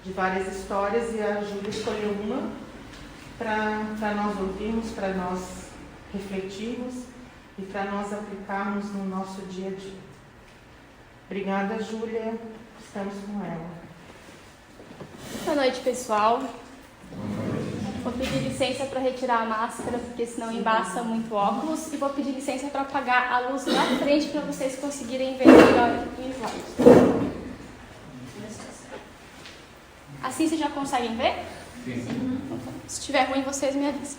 de várias histórias e a Júlia escolheu uma para nós ouvirmos, para nós refletirmos e para nós aplicarmos no nosso dia a dia. Obrigada, Júlia. Estamos com ela. Boa noite, pessoal. Vou pedir licença para retirar a máscara, porque senão embaça muito o óculos. E vou pedir licença para apagar a luz na frente para vocês conseguirem ver melhor o slide. Assim vocês já conseguem ver? Sim. Então, se estiver ruim, vocês me avisam.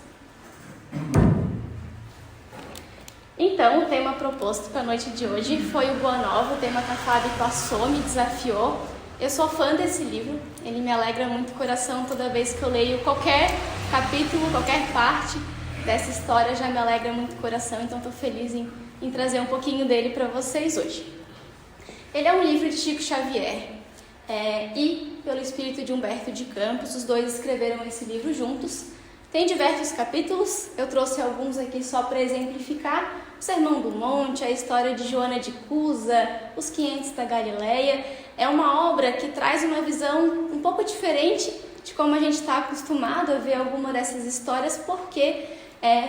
Então, o tema proposto para a noite de hoje foi o Boa Nova, o tema que a Fábio passou, me desafiou. Eu sou fã desse livro, ele me alegra muito o coração toda vez que eu leio qualquer capítulo, qualquer parte dessa história, já me alegra muito o coração, então estou feliz em trazer um pouquinho dele para vocês hoje. Ele é um livro de Chico Xavier e pelo espírito de Humberto de Campos, os dois escreveram esse livro juntos. Tem diversos capítulos, eu trouxe alguns aqui só para exemplificar: o Sermão do Monte, a história de Joana de Cusa, os 500 da Galileia. É uma obra que traz uma visão um pouco diferente de como a gente está acostumado a ver alguma dessas histórias, porque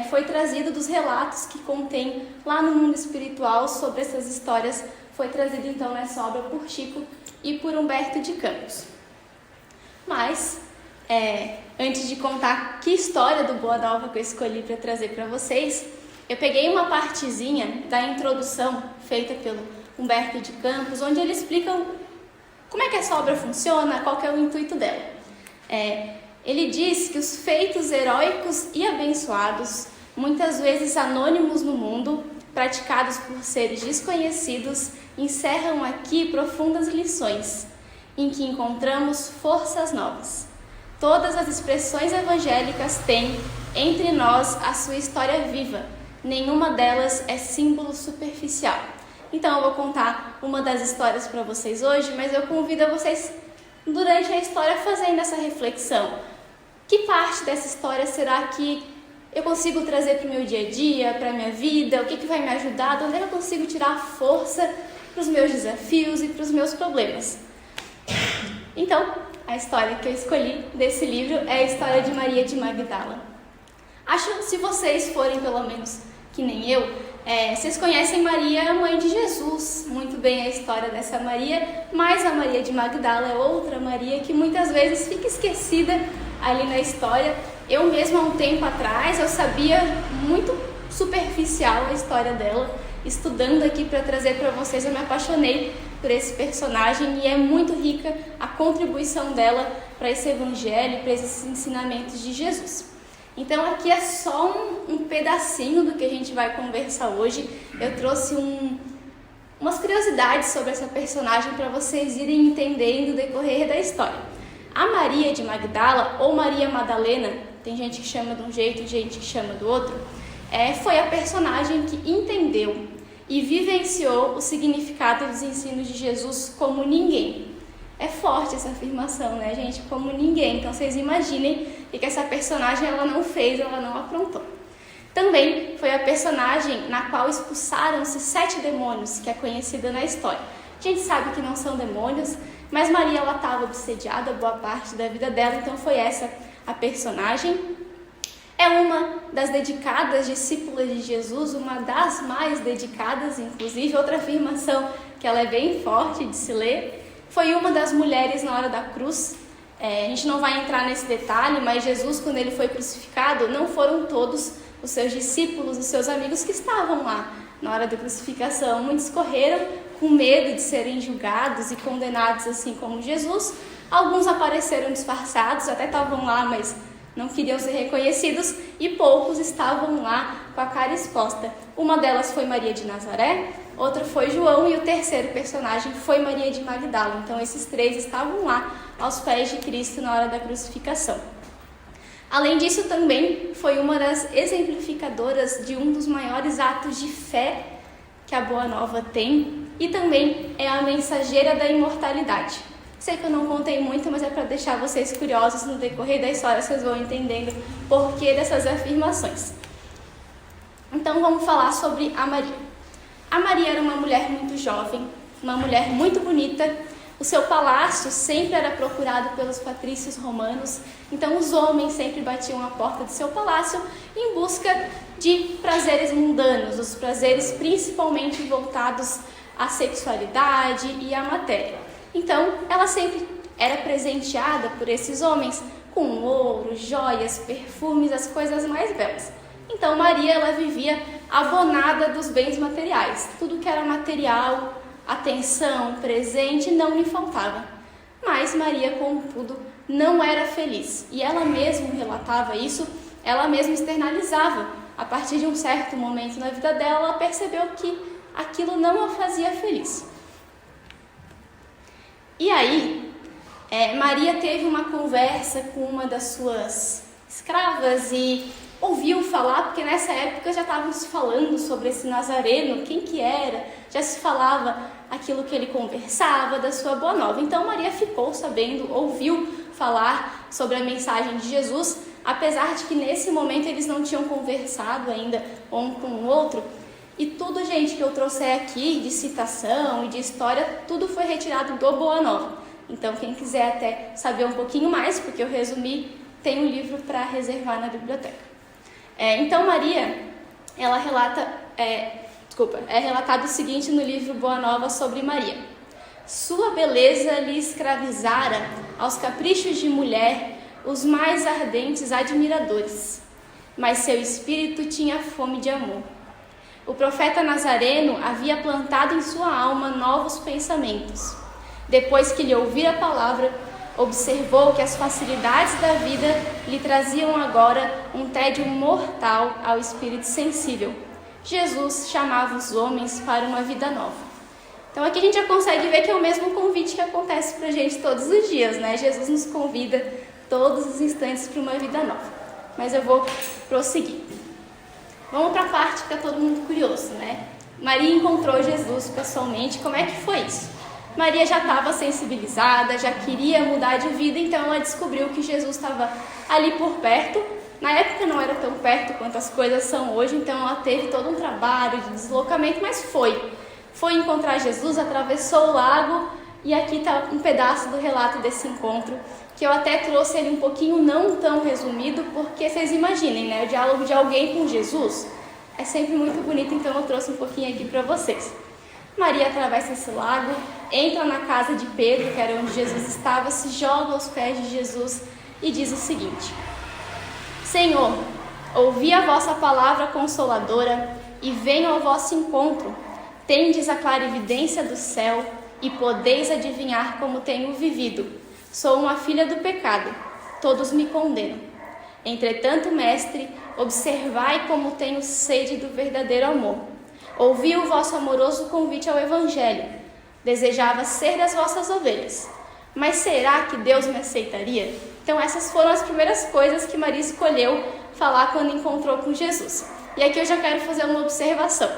foi trazido dos relatos que contém lá no mundo espiritual sobre essas histórias. Foi trazido então nessa obra por Chico e por Humberto de Campos. Mas, antes de contar que história do Boa Nova que eu escolhi para trazer para vocês, eu peguei uma partezinha da introdução feita pelo Humberto de Campos, onde ele explica como é que essa obra funciona, qual que é o intuito dela. Ele diz que os feitos heróicos e abençoados, muitas vezes anônimos no mundo, praticados por seres desconhecidos, encerram aqui profundas lições, em que encontramos forças novas. Todas as expressões evangélicas têm, entre nós, a sua história viva. Nenhuma delas é símbolo superficial. Então eu vou contar uma das histórias para vocês hoje, mas eu convido a vocês, durante a história, fazendo essa reflexão. Que parte dessa história será que eu consigo trazer para o meu dia a dia, para a minha vida? O que vai me ajudar? De onde eu consigo tirar força para os meus desafios e para os meus problemas? Então, a história que eu escolhi desse livro é a história de Maria de Magdala. Acho, se vocês forem pelo menos que nem eu, vocês conhecem Maria, a mãe de Jesus, muito bem a história dessa Maria, mas a Maria de Magdala é outra Maria que muitas vezes fica esquecida ali na história. Eu mesma, há um tempo atrás, eu sabia muito superficial a história dela. Estudando aqui para trazer para vocês, eu me apaixonei por esse personagem e é muito rica a contribuição dela para esse evangelho, para esses ensinamentos de Jesus. Então aqui é só um pedacinho do que a gente vai conversar hoje. Eu trouxe umas curiosidades sobre essa personagem para vocês irem entendendo o decorrer da história. A Maria de Magdala, ou Maria Madalena, tem gente que chama de um jeito e gente que chama do outro, foi a personagem que entendeu e vivenciou o significado dos ensinos de Jesus como ninguém. É forte essa afirmação, né, gente? Como ninguém. Então, vocês imaginem o que essa personagem ela não fez, ela não aprontou. Também foi a personagem na qual expulsaram-se 7 demônios, que é conhecida na história. A gente sabe que não são demônios, mas Maria ela estava obsediada boa parte da vida dela, então foi essa a personagem. É uma das dedicadas discípulas de Jesus, uma das mais dedicadas, inclusive, outra afirmação que ela é bem forte de se ler. Foi uma das mulheres na hora da cruz. A gente não vai entrar nesse detalhe, mas Jesus, quando ele foi crucificado, não foram todos os seus discípulos, os seus amigos que estavam lá na hora da crucificação. Muitos correram com medo de serem julgados e condenados assim como Jesus. Alguns apareceram disfarçados, até estavam lá, mas não queriam ser reconhecidos, e poucos estavam lá com a cara exposta. Uma delas foi Maria de Nazaré, outra foi João e o terceiro personagem foi Maria de Magdala. Então esses 3 estavam lá aos pés de Cristo na hora da crucificação. Além disso, também foi uma das exemplificadoras de um dos maiores atos de fé que a Boa Nova tem, e também é a mensageira da imortalidade. Sei que eu não contei muito, mas é para deixar vocês curiosos no decorrer da história, vocês vão entendendo o porquê dessas afirmações. Então vamos falar sobre a Maria. A Maria era uma mulher muito jovem, uma mulher muito bonita, O seu palácio sempre era procurado pelos patrícios romanos, então os homens sempre batiam à porta do seu palácio em busca de prazeres mundanos, os prazeres principalmente voltados à sexualidade e à matéria. Então, ela sempre era presenteada por esses homens com ouro, joias, perfumes, as coisas mais belas. Então, Maria, ela vivia abonada dos bens materiais. Tudo que era material, atenção, presente, não lhe faltava. Mas Maria, contudo, não era feliz. E ela mesma relatava isso, ela mesma externalizava. A partir de um certo momento na vida dela, ela percebeu que aquilo não a fazia feliz. E aí, Maria teve uma conversa com uma das suas escravas e ouviu falar, porque nessa época já estavam se falando sobre esse Nazareno, quem que era, já se falava aquilo que ele conversava, da sua boa nova. Então Maria ficou sabendo, ouviu falar sobre a mensagem de Jesus, apesar de que nesse momento eles não tinham conversado ainda um com o outro. E tudo, gente, que eu trouxe aqui de citação e de história, tudo foi retirado do Boa Nova. Então quem quiser até saber um pouquinho mais, porque eu resumi, tem um livro para reservar na biblioteca. Então Maria, ela relata, é relatado o seguinte no livro Boa Nova sobre Maria. Sua beleza lhe escravizara aos caprichos de mulher os mais ardentes admiradores, mas seu espírito tinha fome de amor. O profeta Nazareno havia plantado em sua alma novos pensamentos. Depois que lhe ouvira a palavra, observou que as facilidades da vida lhe traziam agora um tédio mortal ao espírito sensível. Jesus chamava os homens para uma vida nova. Então aqui a gente já consegue ver que é o mesmo convite que acontece para a gente todos os dias, né? Jesus nos convida todos os instantes para uma vida nova. Mas eu vou prosseguir. Vamos para a parte que está todo mundo curioso, né? Maria encontrou Jesus pessoalmente. Como é que foi isso? Maria já estava sensibilizada, já queria mudar de vida, então ela descobriu que Jesus estava ali por perto. Na época não era tão perto quanto as coisas são hoje, então ela teve todo um trabalho de deslocamento, mas foi encontrar Jesus, atravessou o lago, e aqui está um pedaço do relato desse encontro, que eu até trouxe ele um pouquinho não tão resumido, porque vocês imaginem, né? O diálogo de alguém com Jesus é sempre muito bonito, então eu trouxe um pouquinho aqui para vocês. Maria atravessa esse lago, entra na casa de Pedro, que era onde Jesus estava, se joga aos pés de Jesus e diz o seguinte: Senhor, ouvi a vossa palavra consoladora e venho ao vosso encontro. Tendes a clarividência do céu e podeis adivinhar como tenho vivido. Sou uma filha do pecado, todos me condenam. Entretanto, mestre, observai como tenho sede do verdadeiro amor. Ouvi o vosso amoroso convite ao Evangelho. Desejava ser das vossas ovelhas. Mas será que Deus me aceitaria? Então essas foram as primeiras coisas que Maria escolheu falar quando encontrou com Jesus. E aqui eu já quero fazer uma observação.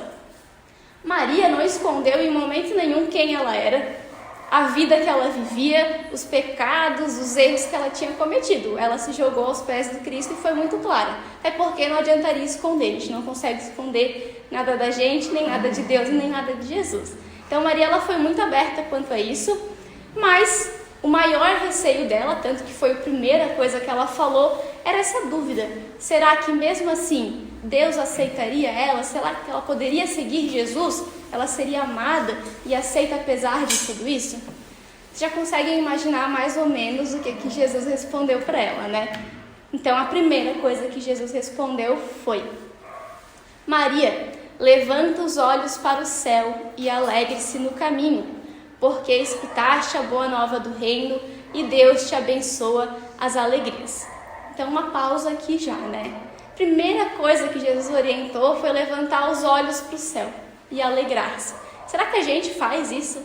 Maria não escondeu em momento nenhum quem ela era, a vida que ela vivia, os pecados, os erros que ela tinha cometido. Ela se jogou aos pés do Cristo e foi muito clara. É porque não adiantaria esconder, a gente não consegue esconder nada da gente, nem nada de Deus, nem nada de Jesus. Então Maria, ela foi muito aberta quanto a isso, mas o maior receio dela, tanto que foi a primeira coisa que ela falou, era essa dúvida. Será que mesmo assim Deus aceitaria ela? Será que ela poderia seguir Jesus? Ela seria amada e aceita apesar de tudo isso? Vocês já conseguem imaginar mais ou menos o que Jesus respondeu para ela, né? Então a primeira coisa que Jesus respondeu foi: Maria, levanta os olhos para o céu e alegre-se no caminho, porque escutaste a boa nova do reino e Deus te abençoa as alegrias. Então uma pausa aqui já, né? Primeira coisa que Jesus orientou foi levantar os olhos para o céu e alegrar-se. Será que a gente faz isso?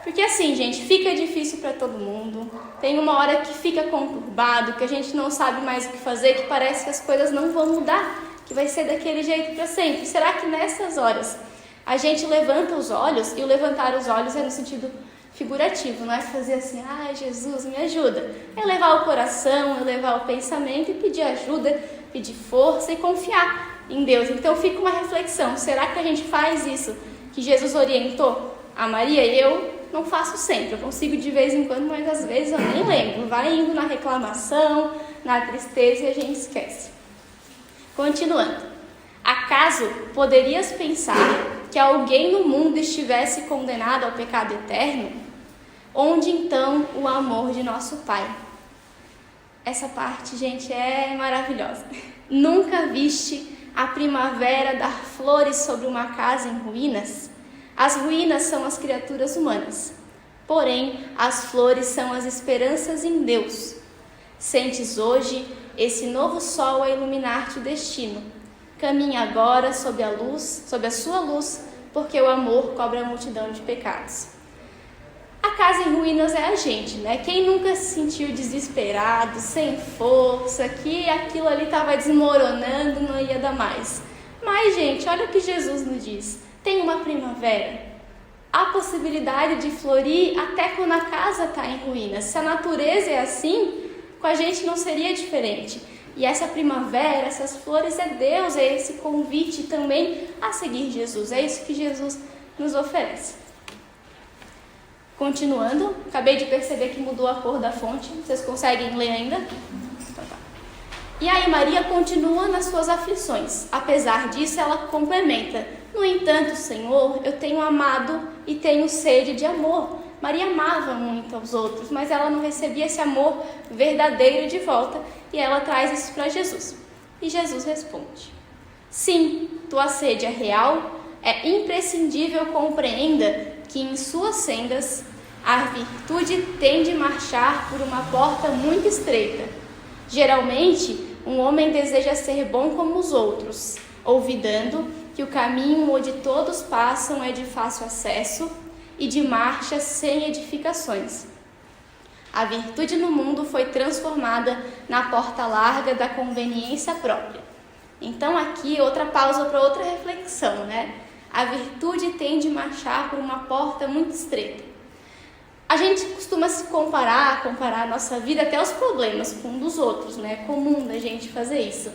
Porque assim, gente, fica difícil para todo mundo. Tem uma hora que fica conturbado, que a gente não sabe mais o que fazer, que parece que as coisas não vão mudar, que vai ser daquele jeito para sempre. Será que nessas horas a gente levanta os olhos? E o levantar os olhos é no sentido figurativo, não é fazer assim: ai, Jesus, me ajuda. É levar o coração, é levar o pensamento e pedir ajuda, pedir força e confiar em Deus. Então fica uma reflexão: será que a gente faz isso que Jesus orientou a Maria? E eu não faço sempre, eu consigo de vez em quando, mas às vezes eu nem lembro. Vai indo na reclamação, na tristeza e a gente esquece. Continuando. Acaso poderias pensar que alguém no mundo estivesse condenado ao pecado eterno? Onde então o amor de nosso Pai? Essa parte, gente, é maravilhosa. Nunca viste a primavera dar flores sobre uma casa em ruínas? As ruínas são as criaturas humanas, porém as flores são as esperanças em Deus. Sentes hoje esse novo sol a iluminar-te o destino. Caminha agora sob a sua luz, porque o amor cobre a multidão de pecados. A casa em ruínas é a gente, né? Quem nunca se sentiu desesperado, sem força, que aquilo ali estava desmoronando, não ia dar mais. Mas, gente, olha o que Jesus nos diz. Tem uma primavera. Há possibilidade de florir até quando a casa está em ruínas. Se a natureza é assim, com a gente não seria diferente. E essa primavera, essas flores é Deus, é esse convite também a seguir Jesus. É isso que Jesus nos oferece. Continuando, acabei de perceber que mudou a cor da fonte. Vocês conseguem ler ainda? Então tá. E aí Maria continua nas suas aflições. Apesar disso, ela complementa. No entanto, Senhor, eu tenho amado e tenho sede de amor. Maria amava muito aos outros, mas ela não recebia esse amor verdadeiro de volta. E ela traz isso para Jesus. E Jesus responde. Sim, tua sede é real. É imprescindível compreenda que em suas sendas a virtude tem de marchar por uma porta muito estreita. Geralmente, um homem deseja ser bom como os outros, olvidando que o caminho onde todos passam é de fácil acesso e de marcha sem edificações. A virtude no mundo foi transformada na porta larga da conveniência própria. Então aqui outra pausa para outra reflexão, né? A virtude tem de marchar por uma porta muito estreita. A gente costuma se comparar a nossa vida até os problemas com um dos outros, né? É comum da gente fazer isso.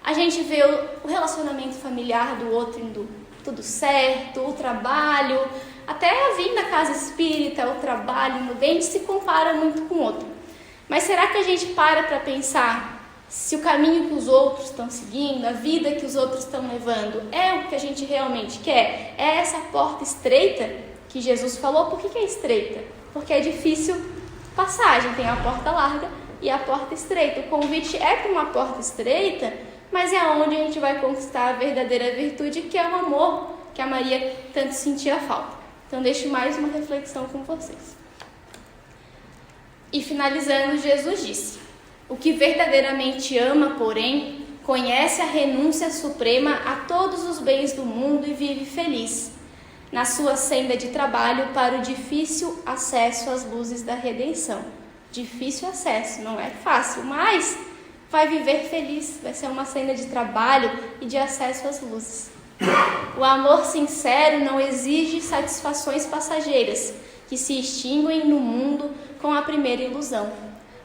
A gente vê o relacionamento familiar do outro indo tudo certo, o trabalho, até a vinda da casa espírita, o trabalho no bem, a gente se compara muito com o outro. Mas será que a gente para pensar se o caminho que os outros estão seguindo, a vida que os outros estão levando, é o que a gente realmente quer? É essa porta estreita que Jesus falou? Por que é estreita? Porque é difícil passar. A gente tem a porta larga e a porta estreita. O convite é para uma porta estreita, mas é onde a gente vai conquistar a verdadeira virtude, que é o amor que a Maria tanto sentia falta. Então deixo mais uma reflexão com vocês. E finalizando, Jesus disse: o que verdadeiramente ama, porém, conhece a renúncia suprema a todos os bens do mundo e vive feliz na sua senda de trabalho para o difícil acesso às luzes da redenção. Difícil acesso, não é fácil, mas vai viver feliz, vai ser uma senda de trabalho e de acesso às luzes. O amor sincero não exige satisfações passageiras que se extinguem no mundo com a primeira ilusão.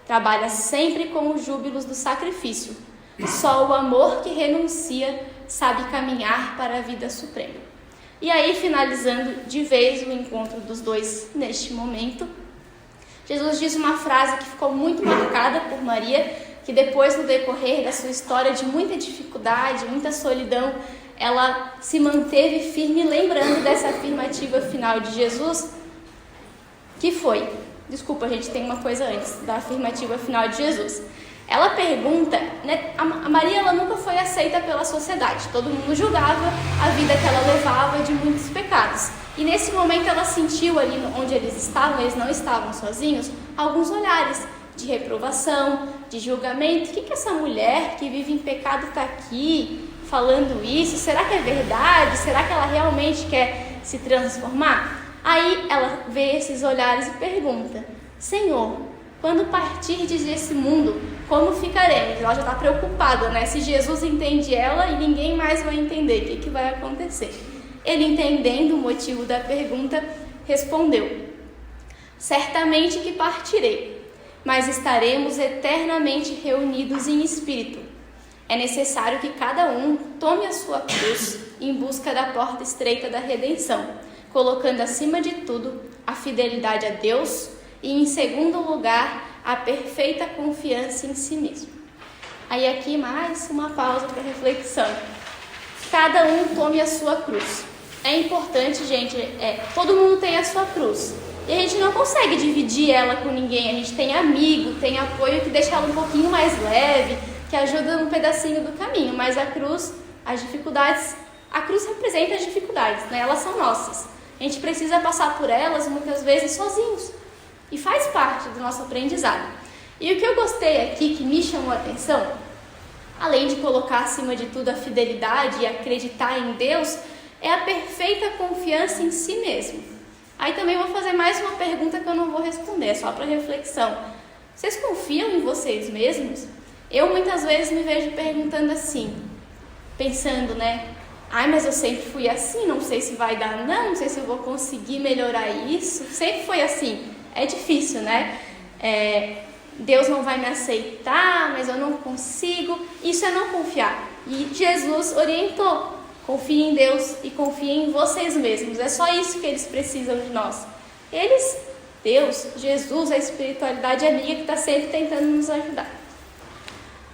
Trabalha sempre com os júbilos do sacrifício. Só o amor que renuncia sabe caminhar para a vida suprema. E aí, finalizando de vez o encontro dos dois neste momento, Jesus diz uma frase que ficou muito marcada por Maria, que depois, no decorrer da sua história de muita dificuldade, muita solidão, ela se manteve firme, lembrando dessa afirmativa final de Jesus, que foi... Desculpa, a gente tem uma coisa antes da afirmativa final de Jesus. Ela pergunta, né, a Maria ela nunca foi aceita pela sociedade. Todo mundo julgava a vida que ela levava de muitos pecados. E nesse momento ela sentiu ali onde eles não estavam sozinhos, alguns olhares de reprovação, de julgamento. O que essa mulher que vive em pecado está aqui falando isso? Será que é verdade? Será que ela realmente quer se transformar? Aí ela vê esses olhares e pergunta: Senhor, quando partirdes desse mundo, como ficaremos? Ela já está preocupada, né? Se Jesus entende ela e ninguém mais vai entender, o que vai acontecer? Ele, entendendo o motivo da pergunta, respondeu: certamente que partirei, mas estaremos eternamente reunidos em espírito. É necessário que cada um tome a sua cruz em busca da porta estreita da redenção. colocando acima de tudo a fidelidade a Deus e, em segundo lugar, a perfeita confiança em si mesmo. Aí aqui mais uma pausa para reflexão. Cada um tome a sua cruz. É importante, gente, todo mundo tem a sua cruz. E a gente não consegue dividir ela com ninguém. A gente tem amigo, tem apoio que deixa ela um pouquinho mais leve, que ajuda um pedacinho do caminho. Mas a cruz, as dificuldades, a cruz representa as dificuldades, né? Elas são nossas. A gente precisa passar por elas muitas vezes sozinhos. E faz parte do nosso aprendizado. E o que eu gostei aqui, que me chamou a atenção, além de colocar acima de tudo a fidelidade e acreditar em Deus, é a perfeita confiança em si mesmo. Aí também vou fazer mais uma pergunta que eu não vou responder, só para reflexão. Vocês confiam em vocês mesmos? Eu muitas vezes me vejo perguntando assim, pensando, né? Ai, mas eu sempre fui assim, não sei se vai dar não sei se eu vou conseguir melhorar isso. Sempre foi assim. É difícil, né? Deus não vai me aceitar, mas eu não consigo. Isso é não confiar. E Jesus orientou. Confiem em Deus e confiem em vocês mesmos. É só isso que eles precisam de nós. Deus, Jesus, a espiritualidade amiga que está sempre tentando nos ajudar.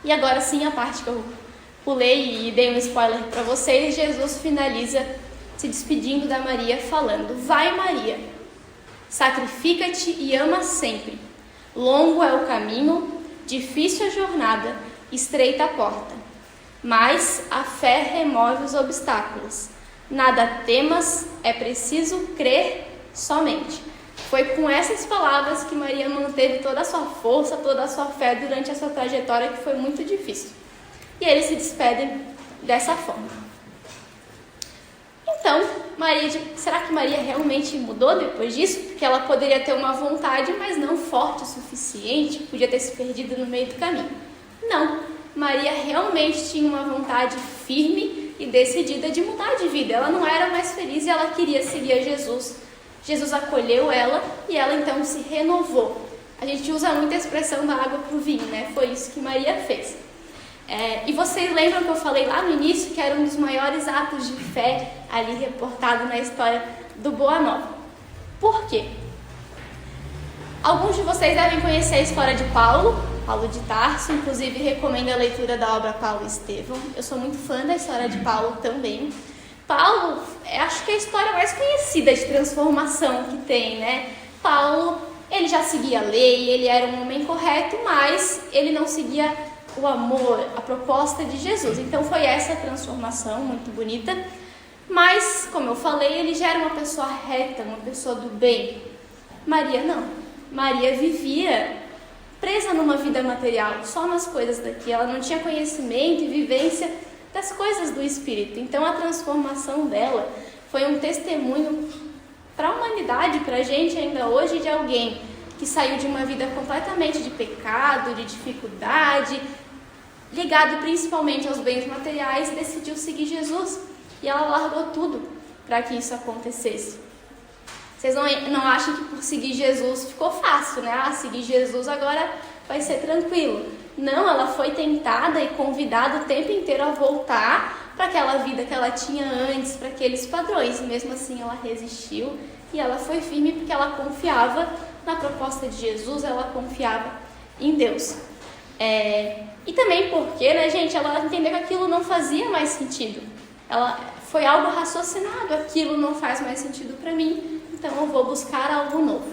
E agora sim, a parte que eu pulei e dei um spoiler para vocês, Jesus finaliza se despedindo da Maria falando: vai, Maria, sacrifica-te e ama sempre. Longo é o caminho, difícil a jornada, estreita a porta. Mas a fé remove os obstáculos. Nada temas, é preciso crer somente. Foi com essas palavras que Maria manteve toda a sua força, toda a sua fé durante essa trajetória que foi muito difícil. E eles se despedem dessa forma. Então, será que Maria realmente mudou depois disso? Porque ela poderia ter uma vontade, mas não forte o suficiente, podia ter se perdido no meio do caminho. Não. Maria realmente tinha uma vontade firme e decidida de mudar de vida. Ela não era mais feliz e ela queria seguir a Jesus. Jesus acolheu ela e ela então se renovou. A gente usa muito a expressão da água para o vinho, né? Foi isso que Maria fez. E vocês lembram que eu falei lá no início que era um dos maiores atos de fé ali reportado na história do Boa Nova. Por quê? Alguns de vocês devem conhecer a história de Paulo de Tarso, inclusive recomendo a leitura da obra Paulo e Estevão. Eu sou muito fã da história de Paulo também. Paulo, acho que é a história mais conhecida de transformação que tem, né? Paulo, ele já seguia a lei, ele era um homem correto, mas ele não seguia o amor, a proposta de Jesus. Então foi essa transformação muito bonita. Mas, como eu falei, ele já era uma pessoa reta, uma pessoa do bem. Maria não. Maria vivia presa numa vida material, só nas coisas daqui. Ela não tinha conhecimento e vivência das coisas do Espírito. Então a transformação dela foi um testemunho para a humanidade, para a gente ainda hoje, de alguém que saiu de uma vida completamente de pecado, de dificuldade, ligado principalmente aos bens materiais, decidiu seguir Jesus. E ela largou tudo para que isso acontecesse. Vocês não acham que por seguir Jesus ficou fácil, né? Seguir Jesus agora vai ser tranquilo. Não, ela foi tentada e convidada o tempo inteiro a voltar para aquela vida que ela tinha antes, para aqueles padrões. E mesmo assim ela resistiu e ela foi firme porque ela confiava na proposta de Jesus, ela confiava em Deus. E também porque, né, gente, ela entendeu que aquilo não fazia mais sentido. Foi algo raciocinado, aquilo não faz mais sentido para mim, então eu vou buscar algo novo.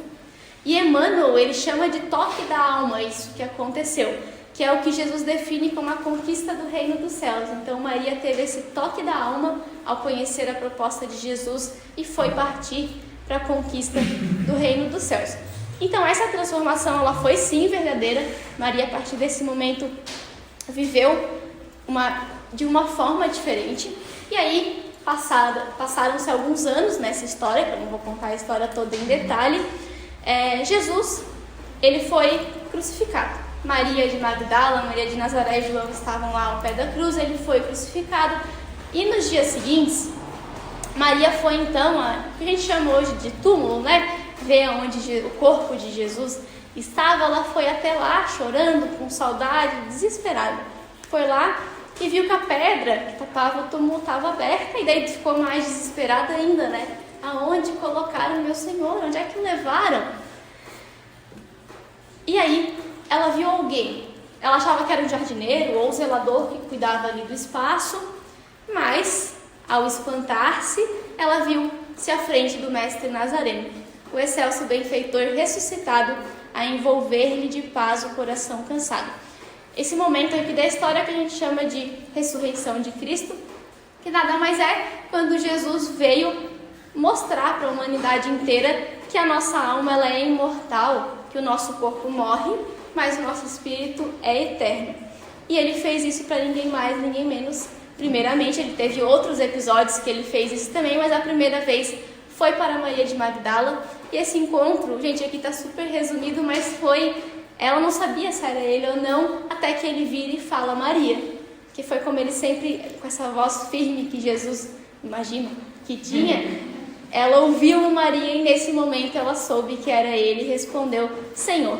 E Emmanuel, ele chama de toque da alma isso que aconteceu, que é o que Jesus define como a conquista do reino dos céus. Então Maria teve esse toque da alma ao conhecer a proposta de Jesus e foi partir para a conquista do reino dos céus. Então essa transformação, ela foi sim verdadeira. Maria, a partir desse momento, viveu de uma forma diferente. E aí passaram-se alguns anos nessa história, que eu não vou contar a história toda em detalhe. Jesus, ele foi crucificado. Maria de Magdala, Maria de Nazaré e João estavam lá ao pé da cruz, ele foi crucificado. E nos dias seguintes, Maria foi então, o que a gente chama hoje de túmulo, né? Ver onde o corpo de Jesus estava. Ela foi até lá chorando, com saudade, desesperada. Foi lá e viu que a pedra que tapava o túmulo estava aberta, e daí ficou mais desesperada ainda, né? Aonde colocaram meu Senhor? Onde é que levaram? E aí, ela viu alguém. Ela achava que era um jardineiro ou um zelador que cuidava ali do espaço, mas, ao espantar-se, ela viu-se à frente do mestre Nazareno, o excelso benfeitor ressuscitado, a envolver-lhe de paz o coração cansado. Esse momento aqui da história que a gente chama de ressurreição de Cristo, que nada mais é quando Jesus veio mostrar para a humanidade inteira que a nossa alma ela é imortal, que o nosso corpo morre, mas o nosso espírito é eterno. E ele fez isso para ninguém mais, ninguém menos. Primeiramente, ele teve outros episódios que ele fez isso também, mas a primeira vez foi para Maria de Magdala. E esse encontro, gente, aqui está super resumido, mas ela não sabia se era ele ou não, até que ele vira e fala Maria, que foi como ele sempre, com essa voz firme que Jesus, imagina, que tinha, ela ouviu Maria e nesse momento ela soube que era ele e respondeu, Senhor.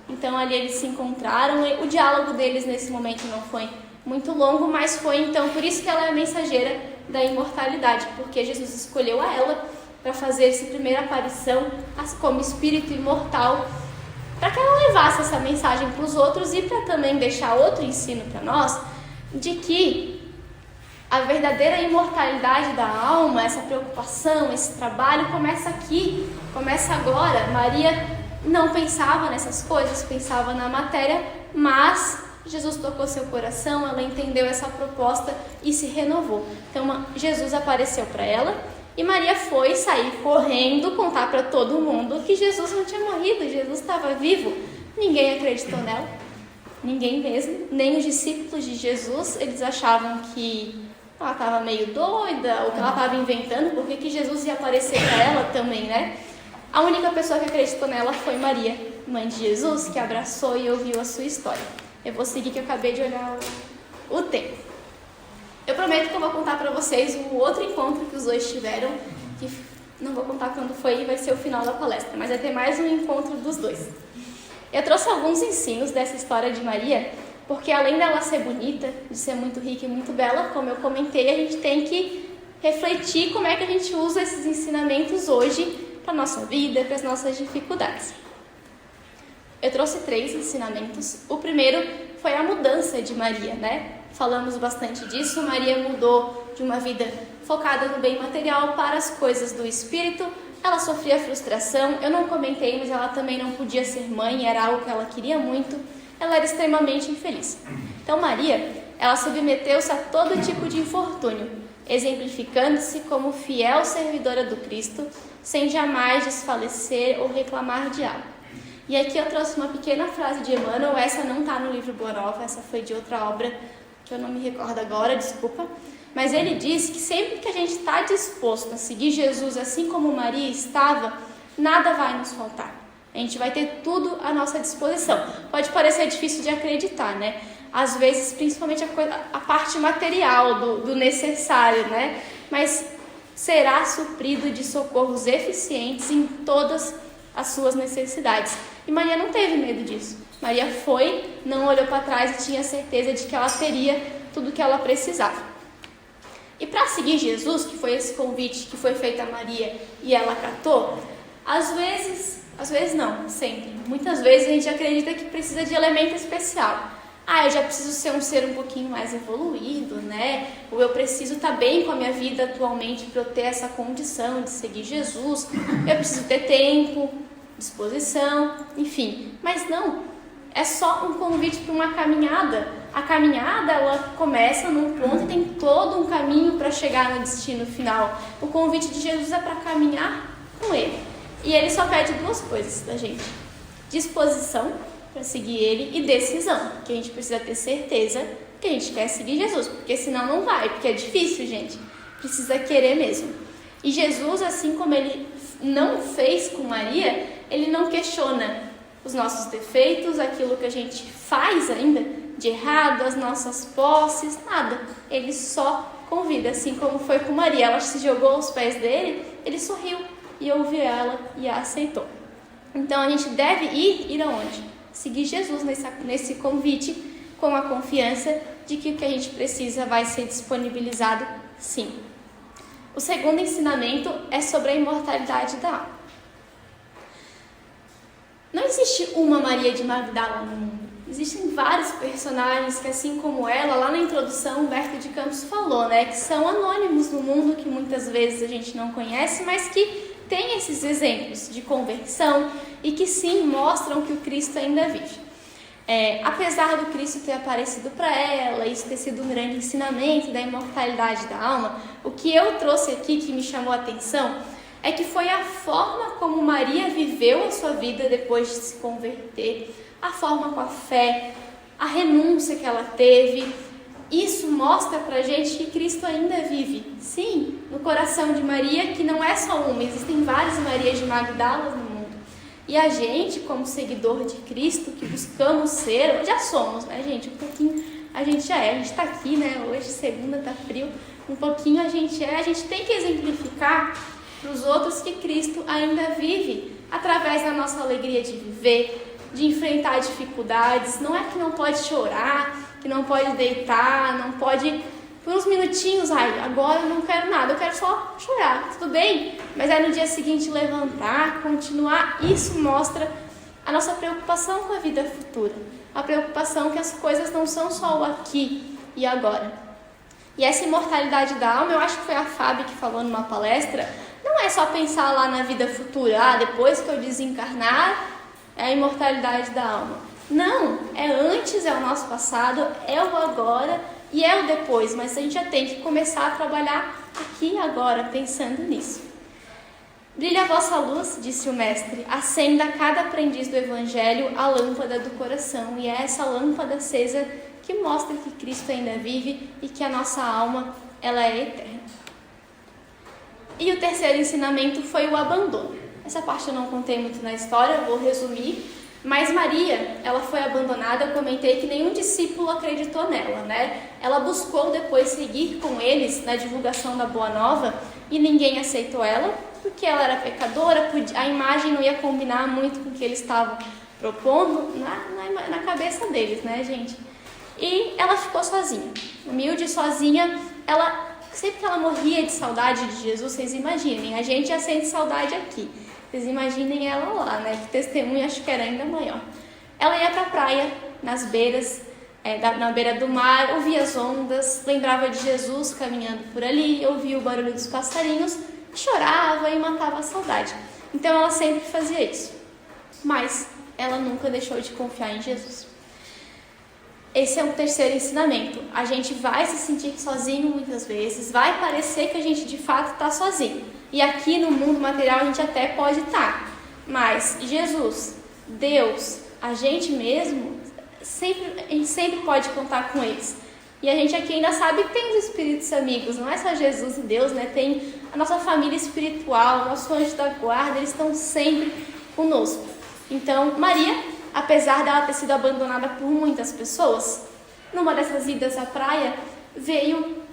Então ali eles se encontraram, o diálogo deles nesse momento não foi muito longo, mas foi então, por isso que ela é a mensageira da imortalidade, porque Jesus escolheu a ela para fazer essa primeira aparição como espírito imortal, para que ela levasse essa mensagem para os outros e para também deixar outro ensino para nós, de que a verdadeira imortalidade da alma, essa preocupação, esse trabalho começa aqui, começa agora. Maria não pensava nessas coisas, pensava na matéria, mas Jesus tocou seu coração, ela entendeu essa proposta e se renovou. Então Jesus apareceu para ela e Maria foi sair correndo, contar para todo mundo que Jesus não tinha morrido, Jesus estava vivo. Ninguém acreditou nela, ninguém mesmo, nem os discípulos de Jesus, eles achavam que ela estava meio doida ou que ela estava inventando, porque que Jesus ia aparecer para ela também, né? A única pessoa que acreditou nela foi Maria, mãe de Jesus, que abraçou e ouviu a sua história. Eu vou seguir que eu acabei de olhar o tempo. Eu prometo que eu vou contar para vocês o outro encontro que os dois tiveram, que não vou contar quando foi e vai ser o final da palestra, mas vai ter mais um encontro dos dois. Eu trouxe alguns ensinos dessa história de Maria, porque além dela ser bonita, de ser muito rica e muito bela, como eu comentei, a gente tem que refletir como é que a gente usa esses ensinamentos hoje para a nossa vida, para as nossas dificuldades. Eu trouxe 3 ensinamentos. O primeiro foi a mudança de Maria, né? Falamos bastante disso. Maria mudou de uma vida focada no bem material para as coisas do espírito. Ela sofria frustração. Eu não comentei, mas ela também não podia ser mãe, era algo que ela queria muito. Ela era extremamente infeliz. Então Maria, ela submeteu-se a todo tipo de infortúnio, exemplificando-se como fiel servidora do Cristo, sem jamais desfalecer ou reclamar de algo. E aqui eu trouxe uma pequena frase de Emmanuel, essa não está no livro Boa Nova, essa foi de outra obra que eu não me recordo agora, desculpa. Mas ele diz que sempre que a gente está disposto a seguir Jesus assim como Maria estava, nada vai nos faltar. A gente vai ter tudo à nossa disposição. Pode parecer difícil de acreditar, né? Às vezes, principalmente a parte material do necessário, né? Mas será suprido de socorros eficientes em todas as suas necessidades. E Maria não teve medo disso. Maria foi, não olhou para trás e tinha certeza de que ela teria tudo o que ela precisava. E para seguir Jesus, que foi esse convite que foi feito a Maria e ela acatou, às vezes não, sempre. Muitas vezes a gente acredita que precisa de elemento especial. Eu já preciso ser um ser um pouquinho mais evoluído, né? Ou eu preciso estar bem com a minha vida atualmente para eu ter essa condição de seguir Jesus. Eu preciso ter tempo, disposição, enfim. Mas não, é só um convite para uma caminhada. A caminhada, ela começa num ponto e tem todo um caminho para chegar no destino final. O convite de Jesus é para caminhar com Ele. E Ele só pede 2 coisas da gente: disposição para seguir Ele e decisão, que a gente precisa ter certeza que a gente quer seguir Jesus, porque senão não vai, porque é difícil, gente. Precisa querer mesmo. E Jesus, assim como Ele não fez com Maria, Ele não questiona os nossos defeitos, aquilo que a gente faz ainda de errado, as nossas posses, nada. Ele só convida, assim como foi com Maria. Ela se jogou aos pés dele, Ele sorriu e ouviu ela e a aceitou. Então a gente deve ir aonde? Seguir Jesus nesse convite, com a confiança de que o que a gente precisa vai ser disponibilizado, sim. O segundo ensinamento é sobre a imortalidade da alma. Não existe uma Maria de Magdala no mundo. Existem vários personagens que, assim como ela, lá na introdução, Humberto de Campos falou, né, que são anônimos no mundo, que muitas vezes a gente não conhece, mas que tem esses exemplos de conversão e que sim mostram que o Cristo ainda vive. Apesar do Cristo ter aparecido para ela, isso ter sido um grande ensinamento da imortalidade da alma, o que eu trouxe aqui que me chamou a atenção é que foi a forma como Maria viveu a sua vida depois de se converter, a forma com a fé, a renúncia que ela teve. Isso mostra pra gente que Cristo ainda vive, sim, no coração de Maria, que não é só uma, existem várias Marias de Magdala no mundo. E a gente, como seguidor de Cristo, que buscamos ser, já somos, né, gente? Um pouquinho a gente já é, a gente tá aqui, né, hoje, segunda, tá frio, um pouquinho a gente tem que exemplificar para os outros que Cristo ainda vive, através da nossa alegria de viver, de enfrentar dificuldades. Não é que não pode chorar, que não pode deitar, não pode, por uns minutinhos, agora eu não quero nada, eu quero só chorar, tudo bem? Mas aí no dia seguinte levantar, continuar. Isso mostra a nossa preocupação com a vida futura, a preocupação que as coisas não são só o aqui e agora. E essa imortalidade da alma, eu acho que foi a Fábio que falou numa palestra, não é só pensar lá na vida futura, depois que eu desencarnar, é a imortalidade da alma. Não, é antes, é o nosso passado, é o agora e é o depois, mas a gente já tem que começar a trabalhar aqui e agora, pensando nisso. Brilha a vossa luz, disse o mestre, acenda a cada aprendiz do Evangelho a lâmpada do coração, e é essa lâmpada acesa que mostra que Cristo ainda vive e que a nossa alma, ela é eterna. E o terceiro ensinamento foi o abandono. Essa parte eu não contei muito na história, vou resumir. Mas Maria, ela foi abandonada, eu comentei que nenhum discípulo acreditou nela, né? Ela buscou depois seguir com eles na divulgação da Boa Nova e ninguém aceitou ela, porque ela era pecadora, a imagem não ia combinar muito com o que eles estavam propondo na cabeça deles, né, gente? E ela ficou sozinha, humilde, sozinha. Sempre que ela morria de saudade de Jesus, vocês imaginem, a gente já sente saudade aqui. Vocês imaginem ela lá, né? Que testemunho acho que era ainda maior. Ela ia para a praia, nas beiras, na beira do mar, ouvia as ondas, lembrava de Jesus caminhando por ali, ouvia o barulho dos passarinhos, chorava e matava a saudade. Então ela sempre fazia isso. Mas ela nunca deixou de confiar em Jesus. Esse é o terceiro ensinamento. A gente vai se sentir sozinho muitas vezes, vai parecer que a gente de fato está sozinho. E aqui no mundo material a gente até pode estar. Mas Jesus, Deus, a gente mesmo, a gente sempre pode contar com eles. E a gente aqui ainda sabe que tem os espíritos amigos, não é só Jesus e Deus, né? Tem a nossa família espiritual, o nosso anjo da guarda, eles estão sempre conosco. Então, Maria, apesar dela ter sido abandonada por muitas pessoas, numa dessas idas à praia, veio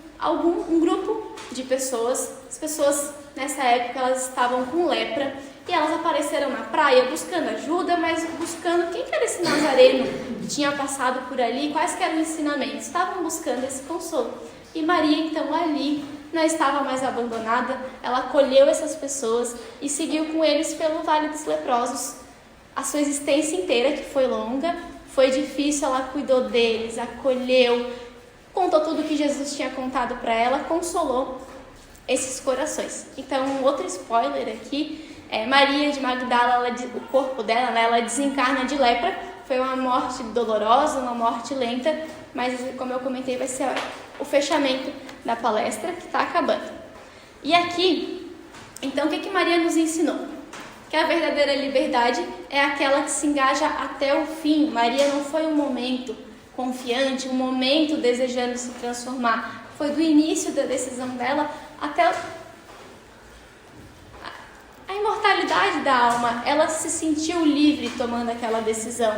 um grupo de pessoas. As pessoas, nessa época, elas estavam com lepra, e elas apareceram na praia buscando ajuda, mas buscando quem que era esse nazareno que tinha passado por ali, quais que eram os ensinamentos. Estavam buscando esse consolo. E Maria, então, ali, não estava mais abandonada, ela acolheu essas pessoas e seguiu com eles pelo Vale dos Leprosos. A sua existência inteira, que foi longa, foi difícil, ela cuidou deles, acolheu, contou tudo que Jesus tinha contado para ela, consolou esses corações. Então, um outro spoiler aqui, Maria de Magdala, o corpo dela, né, ela desencarna de lepra, foi uma morte dolorosa, uma morte lenta, mas como eu comentei, vai ser o fechamento da palestra que está acabando. E aqui, então, o que Maria nos ensinou? Que a verdadeira liberdade é aquela que se engaja até o fim. Maria não foi um momento confiante, um momento desejando se transformar. Foi do início da decisão dela até a imortalidade da alma. Ela se sentiu livre tomando aquela decisão.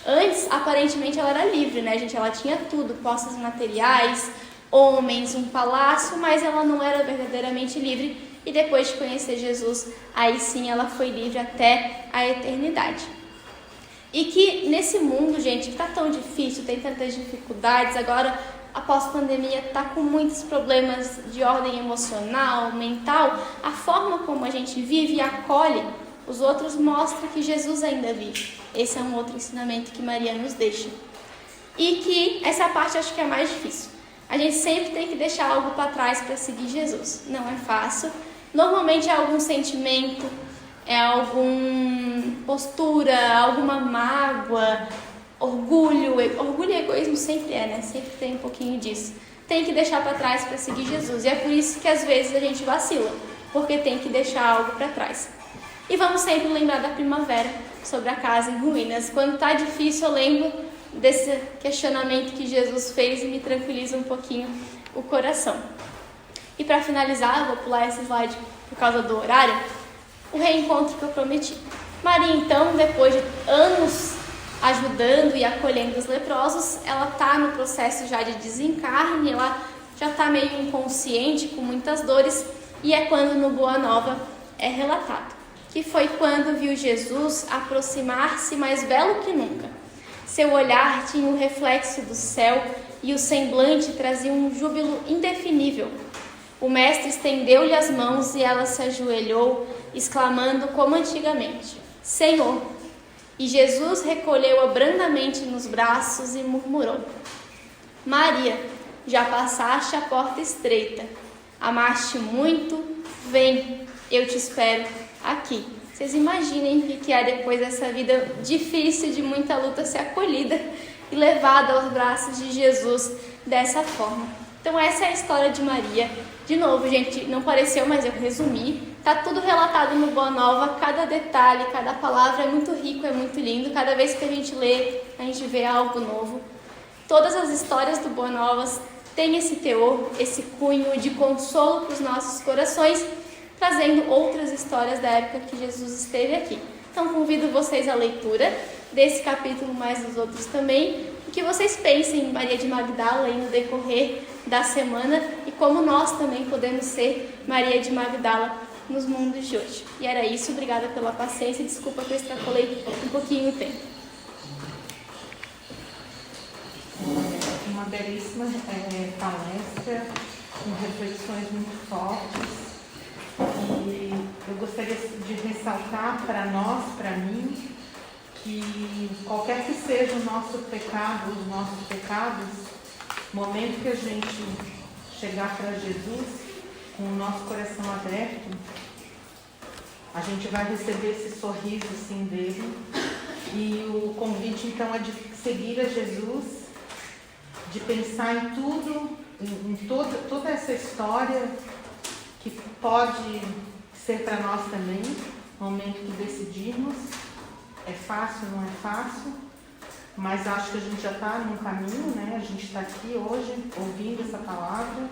Antes, aparentemente, ela era livre, né, gente? Ela tinha tudo, posses materiais, homens, um palácio, mas ela não era verdadeiramente livre. E depois de conhecer Jesus, aí sim ela foi livre até a eternidade. E que nesse mundo, gente, que tá tão difícil, tem tantas dificuldades, agora após pandemia, está com muitos problemas de ordem emocional, mental, a forma como a gente vive e acolhe os outros mostra que Jesus ainda vive. Esse é um outro ensinamento que Maria nos deixa. E que essa parte acho que é a mais difícil. A gente sempre tem que deixar algo para trás para seguir Jesus. Não é fácil. Normalmente é algum sentimento, é alguma postura, alguma mágoa, orgulho. Orgulho e egoísmo sempre né? Sempre tem um pouquinho disso. Tem que deixar para trás para seguir Jesus. E é por isso que às vezes a gente vacila, porque tem que deixar algo para trás. E vamos sempre lembrar da primavera, sobre a casa em ruínas. Quando está difícil, eu lembro desse questionamento que Jesus fez e me tranquiliza um pouquinho o coração. E para finalizar, vou pular esse slide por causa do horário, o reencontro que eu prometi. Maria, então, depois de anos ajudando e acolhendo os leprosos, ela está no processo já de desencarne, ela já está meio inconsciente, com muitas dores, e é quando no Boa Nova é relatado, que foi quando viu Jesus aproximar-se mais belo que nunca. Seu olhar tinha o reflexo do céu e o semblante trazia um júbilo indefinível. O mestre estendeu-lhe as mãos e ela se ajoelhou, exclamando como antigamente: Senhor! E Jesus recolheu-a brandamente nos braços e murmurou: Maria, já passaste a porta estreita. Amaste muito? Vem, eu te espero aqui. Vocês imaginem o que é depois dessa vida difícil, de muita luta, ser acolhida e levada aos braços de Jesus dessa forma. Então essa é a história de Maria. De novo, gente, não pareceu, mas eu resumi. Está tudo relatado no Boa Nova, cada detalhe, cada palavra é muito rico, é muito lindo. Cada vez que a gente lê, a gente vê algo novo. Todas as histórias do Boa Nova têm esse teor, esse cunho de consolo para os nossos corações, trazendo outras histórias da época que Jesus esteve aqui. Então convido vocês à leitura desse capítulo, mais dos outros também, e que vocês pensem em Maria de Magdala aí no decorrer da semana e como nós também podemos ser Maria de Magdala nos mundos de hoje. E era isso, obrigada pela paciência, desculpa que eu extrapolei um pouquinho o tempo. Uma belíssima palestra, com reflexões muito fortes. E eu gostaria de ressaltar para nós, para mim, que qualquer que seja o nosso pecado, os nossos pecados, no momento que a gente chegar para Jesus, com o nosso coração aberto, a gente vai receber esse sorriso assim dele. E o convite então é de seguir a Jesus, de pensar em tudo, em toda essa história que pode ser para nós também, no momento que decidirmos. É fácil, não é fácil, mas acho que a gente já está num caminho, né? A gente está aqui hoje ouvindo essa palavra